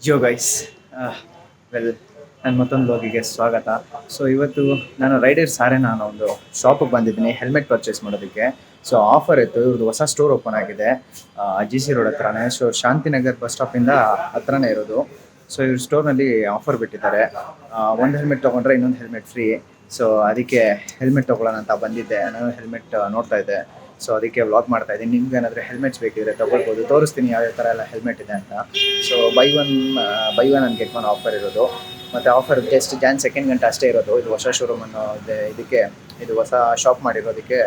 ಜೋ guys well ನನ್ನ ಮತ್ತೊಂದು ಬ್ಲಾಗಿಗೆ ಸ್ವಾಗತ. ಸೊ ಇವತ್ತು ನಾನು ರೈಡರ್ಸ್ ಸಾರೆ ನಾನು ಒಂದು ಶಾಪಿಗೆ ಬಂದಿದ್ದೀನಿ ಹೆಲ್ಮೆಟ್ ಪರ್ಚೇಸ್ ಮಾಡೋದಕ್ಕೆ. ಸೊ ಆಫರ್ ಇತ್ತು, ಇವ್ರದ್ದು ಹೊಸ ಸ್ಟೋರ್ ಓಪನ್ ಆಗಿದೆ GC ರೋಡ್ ಹತ್ರನೇ. ಸೊ ಶಾಂತಿನಗರ್ ಬಸ್ ಸ್ಟಾಪಿಂದ ಹತ್ರನೇ ಇರೋದು. ಸೊ ಇವ್ರ ಸ್ಟೋರ್ನಲ್ಲಿ ಆಫರ್ ಬಿಟ್ಟಿದ್ದಾರೆ, ಒಂದು ಹೆಲ್ಮೆಟ್ ತೊಗೊಂಡ್ರೆ ಇನ್ನೊಂದು ಹೆಲ್ಮೆಟ್ ಫ್ರೀ. ಸೊ ಅದಕ್ಕೆ ಹೆಲ್ಮೆಟ್ ತೊಗೊಳ್ಳೋಣ ಅಂತ ಬಂದಿದ್ದೆ. ನಾನು ಹೆಲ್ಮೆಟ್ ನೋಡ್ತಾ ಇದ್ದೆ, ಸೊ ಅದಕ್ಕೆ ವ್ಲಾಗ್ ಮಾಡ್ತಾ ಇದ್ದೀನಿ. ನಿಮ್ಗೆ ಏನಾದರೂ ಹೆಲ್ಮೆಟ್ಸ್ ಬೇಕಿದ್ರೆ ತೊಗೊಳ್ಬೋದು, ತೋರಿಸ್ತೀನಿ ಯಾವ್ಯಾವ ಥರ ಎಲ್ಲ ಹೆಲ್ಮೆಟ್ ಇದೆ ಅಂತ. So by one and get one offer ಇರೋದು. ಮತ್ತು ಆಫರ್ ಜಸ್ಟ್ Jan 2 ಗಂಟೆ ಅಷ್ಟೇ ಇರೋದು. ಇದು ಹೊಸ ಶೋರೂಮ್ ಅನ್ನೋ ಇದಕ್ಕೆ, ಇದು ಹೊಸ ಶಾಪ್ ಮಾಡಿರೋದಕ್ಕೆ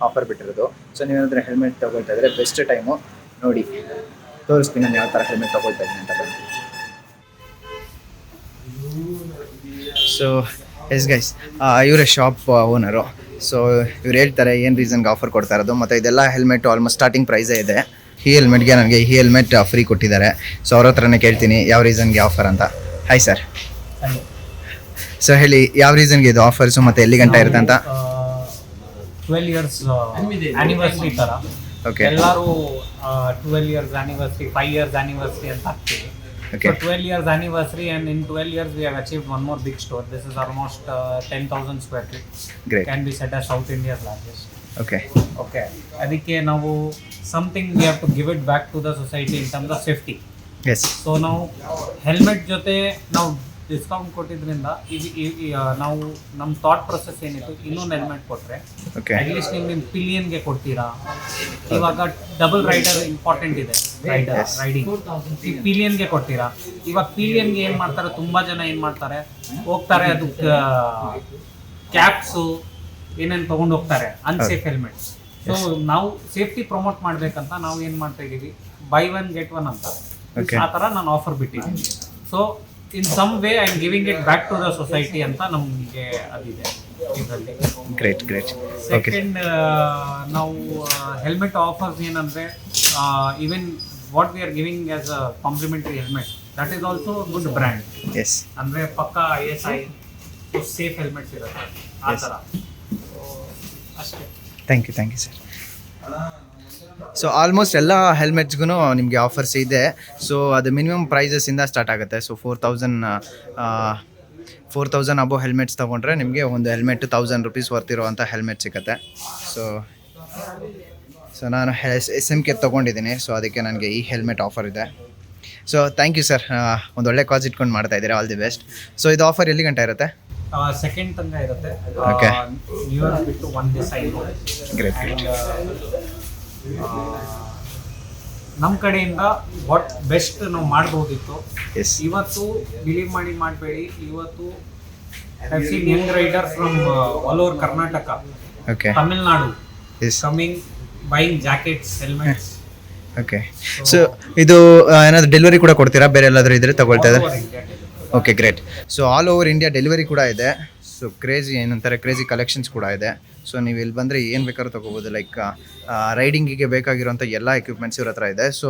ಆಫರ್ ಬಿಟ್ಟಿರೋದು. ಸೊ ನೀವೇನಾದರೂ ಹೆಲ್ಮೆಟ್ ತೊಗೊಳ್ತಾ ಇದ್ದರೆ ಬೆಸ್ಟ್ ಟೈಮು ನೋಡಿ, ತೋರಿಸ್ತೀನಿ ನಾನು ಯಾವ ಥರ ಹೆಲ್ಮೆಟ್ ತೊಗೊಳ್ತಾ ಇದ್ದೀನಿ ಅಂತ ಬಂದು. ಸೊ ಎಸ್ ಗೈಸ್, ಇವರೇ ಶಾಪ್ ಓನರು. ಸೊ ಇವ್ರು ಹೇಳ್ತಾರೆ ಏನು ರೀಸನ್ಗೆ ಆಫರ್ ಕೊಡ್ತಾ ಇರೋದು. ಮತ್ತು ಇದೆಲ್ಲ ಹೆಲ್ಮೆಟ್ ಆಲ್ಮೋಸ್ಟ್ ಸ್ಟಾರ್ಟಿಂಗ್ ಪ್ರೈಸೇ ಇದೆ. ಈ ಹೆಲ್ಮೆಟ್ಗೆ ನನಗೆ ಈ ಹೆಲ್ಮೆಟ್ ಫ್ರೀ ಕೊಟ್ಟಿದ್ದಾರೆ. ಸೊ ಅವ್ರ ಹತ್ರನೇ ಕೇಳ್ತೀನಿ ಯಾವ ರೀಸನ್ಗೆ ಆಫರ್ ಅಂತ. Hi sir. ಸೊ ಹೇಳಿ ಯಾವ ರೀಸನ್ಗೆ ಇದು ಆಫರ್ಸು ಮತ್ತು ಎಲ್ಲಿ ಗಂಟೆ ಇರುತ್ತೆ ಅಂತ. 12 ಇಯರ್ಸ್ ಆನಿವರ್ಸರಿ ಥರ. ಓಕೆ, ಎಲ್ಲರೂ 12 ಇಯರ್ಸ್ ಆನಿವರ್ಸರಿ, 5 ಇಯರ್ಸ್ ಆನಿವರ್ಸರಿ ಅಂತ ಹಾಕ್ತೀವಿ. Okay. So 12 years anniversary, and in 12 years we have achieved one more big store. This is almost 10,000 square feet. Great. Can be said as South India's largest. Okay Okay. ಅದಕ್ಕೆ ನಾವು something we have to give it back to the society in terms of safety. Yes. So ನಾವು helmet ಜೊತೆ ನಾವು discount ಕೊಟ್ಟಿದ್ರಿಂದ ನಾವು ನಮ್ಮ thought process ಏನಿತ್ತು, ಇನ್ನೊಂದು helmet ಕೊಟ್ಟರೆ ಓಕೆ ಅಟ್ಲೀಸ್ಟ್ ನಿಮ್ಮ ಪಿಲಿಯನ್ಗೆ ಕೊಡ್ತೀರಾ. ಇವಾಗ ಡಬಲ್ ರೈಡರ್ ಇಂಪಾರ್ಟೆಂಟ್ ಇದೆ, ರೈಡಿಂಗ್ ಈ ಪಿಲಿಯನ್ಗೆ ಕೊಡ್ತೀರಾ. ಇವಾಗ ಪಿಲಿಯನ್ಗೆ ಏನು ಮಾಡ್ತಾರೆ, ತುಂಬ ಜನ ಏನು ಮಾಡ್ತಾರೆ, ಹೋಗ್ತಾರೆ ಅದು ಕ್ಯಾಪ್ಸು ಏನೇನು ತೊಗೊಂಡು ಹೋಗ್ತಾರೆ, ಅನ್ಸೇಫ್ ಹೆಲ್ಮೆಟ್ಸ್. ಸೊ ನಾವು ಸೇಫ್ಟಿ ಪ್ರಮೋಟ್ ಮಾಡಬೇಕಂತ ನಾವು ಏನು ಮಾಡ್ತಾ ಇದ್ದೀವಿ, ಬೈ ಒನ್ ಗೆಟ್ ಒನ್ ಅಂತ ಆ ಥರ ನಾನು ಆಫರ್ ಬಿಟ್ಟಿದ್ದೀನಿ. So in some way I am giving it back to the society ಅಂತ ನಮಗೆ ಅದಿದೆ ಇದರಲ್ಲಿ. Great great. ಓಕೆ, ಸೆಕೆಂಡ್, ನಾವು ಹೆಲ್ಮೆಟ್ ಆಫರ್ಸ್ ಏನಂದರೆ, even what we are giving as a complimentary helmet, that is also good brand. Yes. ಅಂದರೆ ಪಕ್ಕ ISI safe helmets ಇರುತ್ತೆ ಆ ಥರ. ಅಷ್ಟೇ. Thank you sir. So almost ಎಲ್ಲ ಹೆಲ್ಮೆಟ್ಸ್ಗೂ ನಿಮಗೆ ಆಫರ್ಸ್ ಇದೆ. ಸೊ ಅದು ಮಿನಿಮಮ್ ಪ್ರೈಸಸ್ಸಿಂದ ಸ್ಟಾರ್ಟ್ ಆಗುತ್ತೆ. ಸೊ 4,000 ಅಬೋ ಹೆಲ್ಮೆಟ್ಸ್ ತೊಗೊಂಡ್ರೆ ನಿಮಗೆ ಒಂದು ಹೆಲ್ಮೆಟ್ 1,000 ರೂಪೀಸ್ ವರ್ತ್ ಇರೋವಂಥ ಹೆಲ್ಮೆಟ್ ಸಿಗುತ್ತೆ. ಸೊ ನಾನು SMK ತೊಗೊಂಡಿದ್ದೀನಿ, ಸೊ ಅದಕ್ಕೆ ನನಗೆ ಈ ಹೆಲ್ಮೆಟ್ ಆಫರ್ ಇದೆ. ಸೊ ಥ್ಯಾಂಕ್ ಯು ಸರ್, ಒಂದು ಒಳ್ಳೆ ಕಾಸ್ ಇಟ್ಕೊಂಡು ಮಾಡ್ತಾ ಇದ್ದೀರಾ. All the best. ಸೊ ಇದು ಆಫರ್ ಎಲ್ಲಿ ಗಂಟೆ ಇರುತ್ತೆ? ಸೆಕೆಂಡ್ ತನಕ ಇರುತ್ತೆ. ಓಕೆ, ನ್ಯೂ ಇಯರ್ ಬಿಟ್ಟು 1 ದಿವಸ ಇದೆ. ಗ್ರೇಟ್. ನಮ್ಮ ಕಡೆಯಿಂದ ವಾಟ್ ಬೆಸ್ಟ್ ನಾವು ಮಾಡ್ಬೋದಿತ್ತು. ಎಸ್. ಇವತ್ತು ಬಿಲೀವ್ ಮಾಡಬೇಡಿ, ಇವತ್ತು I seen young rider from all over Karnataka, okay, Tamil Nadu yes, coming buying jackets, helmets. Okay. So ಇದು ಏನಾದರೂ ಡೆಲಿವರಿ ಕೂಡ ಕೊಡ್ತೀರಾ? ಬೇರೆ ಎಲ್ಲಾದರೂ ಇದ್ರೆ ತಗೊಳ್ತಾ ಇದ್ದಾರೆ? Okay, great. So all over India delivery ಕೂಡ ಇದೆ. ಸೊ ಕ್ರೇಜಿ ಏನಂತಾರೆ, ಕ್ರೇಜಿ ಕಲೆಕ್ಷನ್ಸ್ ಕೂಡ ಇದೆ. ಸೊ ನೀವು ಇಲ್ಲಿ ಬಂದರೆ ಏನು ಬೇಕಾದ್ರೂ ತೊಗೋಬೋದು. ಲೈಕ್ ರೈಡಿಂಗಿಗೆ ಬೇಕಾಗಿರೋಂಥ ಎಲ್ಲ ಎಕ್ವಿಪ್ಮೆಂಟ್ಸ್ ಇವ್ರ ಹತ್ರ ಇದೆ. ಸೊ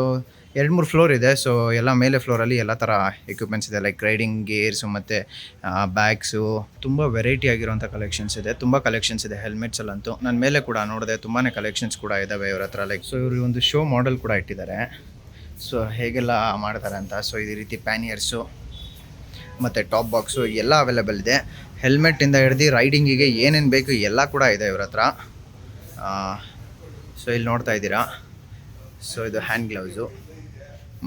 2-3 ಫ್ಲೋರ್ ಇದೆ. ಸೊ ಎಲ್ಲ ಮೇಲೆ ಫ್ಲೋರಲ್ಲಿ ಎಲ್ಲ ಥರ ಎಕ್ವಿಪ್ಮೆಂಟ್ಸ್ ಇದೆ, ಲೈಕ್ ರೈಡಿಂಗ್ ಗೇರ್ಸು ಮತ್ತು ಬ್ಯಾಗ್ಸು, ತುಂಬ ವೆರೈಟಿ ಆಗಿರೋಂಥ ಕಲೆಕ್ಷನ್ಸ್ ಇದೆ. ತುಂಬ ಕಲೆಕ್ಷನ್ಸ್ ಇದೆ ಹೆಲ್ಮೆಟ್ಸಲ್ಲಂತೂ. ನಾನು ಮೇಲೆ ಕೂಡ ನೋಡಿದೆ, ತುಂಬಾ ಕಲೆಕ್ಷನ್ಸ್ ಕೂಡ ಇದ್ದಾವೆ ಇವ್ರ ಹತ್ರ. ಲೈಕ್ ಸೊ ಇವರು ಒಂದು ಶೋ ಮಾಡೆಲ್ ಕೂಡ ಇಟ್ಟಿದ್ದಾರೆ, ಸೊ ಹೇಗೆಲ್ಲ ಮಾಡ್ತಾರೆ ಅಂತ. ಸೊ ಈ ರೀತಿ ಪ್ಯಾನಿಯರ್ಸು ಮತ್ತು ಟಾಪ್ ಬಾಕ್ಸು ಎಲ್ಲ ಅವೈಲೇಬಲ್ ಇದೆ. ಹೆಲ್ಮೆಟ್ಟಿಂದ ಹಿಡ್ದು ರೈಡಿಂಗಿಗೆ ಏನೇನು ಬೇಕು ಎಲ್ಲ ಕೂಡ ಇದೆ ಇವ್ರ ಹತ್ರ. ಸೊ ಇಲ್ಲಿ ನೋಡ್ತಾ ಇದ್ದೀರಾ, ಸೊ ಇದು ಹ್ಯಾಂಡ್ ಗ್ಲೌಸು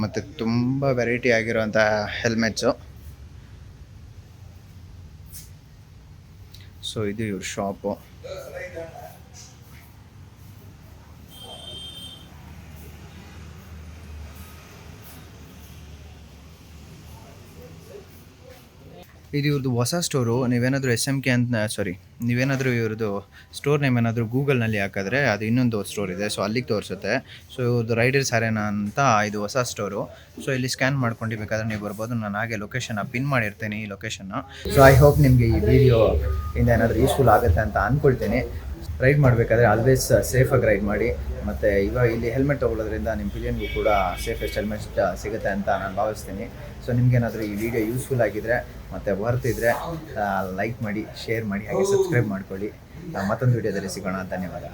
ಮತ್ತು ತುಂಬ ವೆರೈಟಿ ಆಗಿರೋಂಥ ಹೆಲ್ಮೆಟ್ಸು. ಸೊ ಇದು ಇವ್ರ ಶಾಪು. ಇದು ಇವ್ರದ್ದು ಹೊಸ ಸ್ಟೋರು. ನೀವೇನಾದರೂ SMK ಅಂತ ನೀವೇನಾದರೂ ಇವ್ರದ್ದು ಸ್ಟೋರ್ ನೇಮ್ ಏನಾದರೂ ಗೂಗಲ್ನಲ್ಲಿ ಹಾಕಿದ್ರೆ ಅದು ಇನ್ನೊಂದು ಸ್ಟೋರ್ ಇದೆ, ಸೊ ಅಲ್ಲಿಗೆ ತೋರಿಸುತ್ತೆ. ಸೊ ಇವ್ರದ್ದು ರೈಡರ್ಸ್ ಅರೇನಾ ಅಂತ ಇದು ಹೊಸ ಸ್ಟೋರು. ಸೊ ಇಲ್ಲಿ ಸ್ಕ್ಯಾನ್ ಮಾಡ್ಕೊಂಡು ಬೇಕಾದ್ರೆ ನೀವು ಬರ್ಬೋದು. ನಾನು ಹಾಗೆ ಲೊಕೇಶನ್ನ ಪಿನ್ ಮಾಡಿರ್ತೀನಿ, ಈ ಲೊಕೇಶನ್ನು. ಸೊ ಐ ಹೋಪ್ ನಿಮಗೆ ಈ ವಿಡಿಯೋ ಇಂದ ಏನಾದರೂ ಯೂಸ್ಫುಲ್ ಆಗುತ್ತೆ ಅಂತ ಅಂದ್ಕೊಳ್ತೀನಿ. ರೈಡ್ ಮಾಡಬೇಕಾದ್ರೆ ಆಲ್ವೇಸ್ ಸೇಫಾಗಿ ರೈಡ್ ಮಾಡಿ. ಮತ್ತು ಇವಾಗ ಇಲ್ಲಿ ಹೆಲ್ಮೆಟ್ ತೊಗೊಳ್ಳೋದ್ರಿಂದ ನಿಮ್ಮ ಪಿಲಿಯನ್ಗೂ ಕೂಡ ಸೇಫೆಸ್ಟ್ ಹೆಲ್ಮೆಟ್ ಸಿಗುತ್ತೆ ಅಂತ ನಾನು ಭಾವಿಸ್ತೀನಿ. ಸೊ ನಿಮಗೇನಾದರೂ ಈ ವಿಡಿಯೋ ಯೂಸ್ಫುಲ್ ಆಗಿದ್ದರೆ ಮತ್ತು ಬರ್ತಿದ್ರೆ ಲೈಕ್ ಮಾಡಿ, ಶೇರ್ ಮಾಡಿ, ಹಾಗೆ ಸಬ್ಸ್ಕ್ರೈಬ್ ಮಾಡ್ಕೊಳ್ಳಿ. ಮತ್ತೊಂದು ವಿಡಿಯೋದಲ್ಲಿ ಸಿಗೋಣ. ಧನ್ಯವಾದ.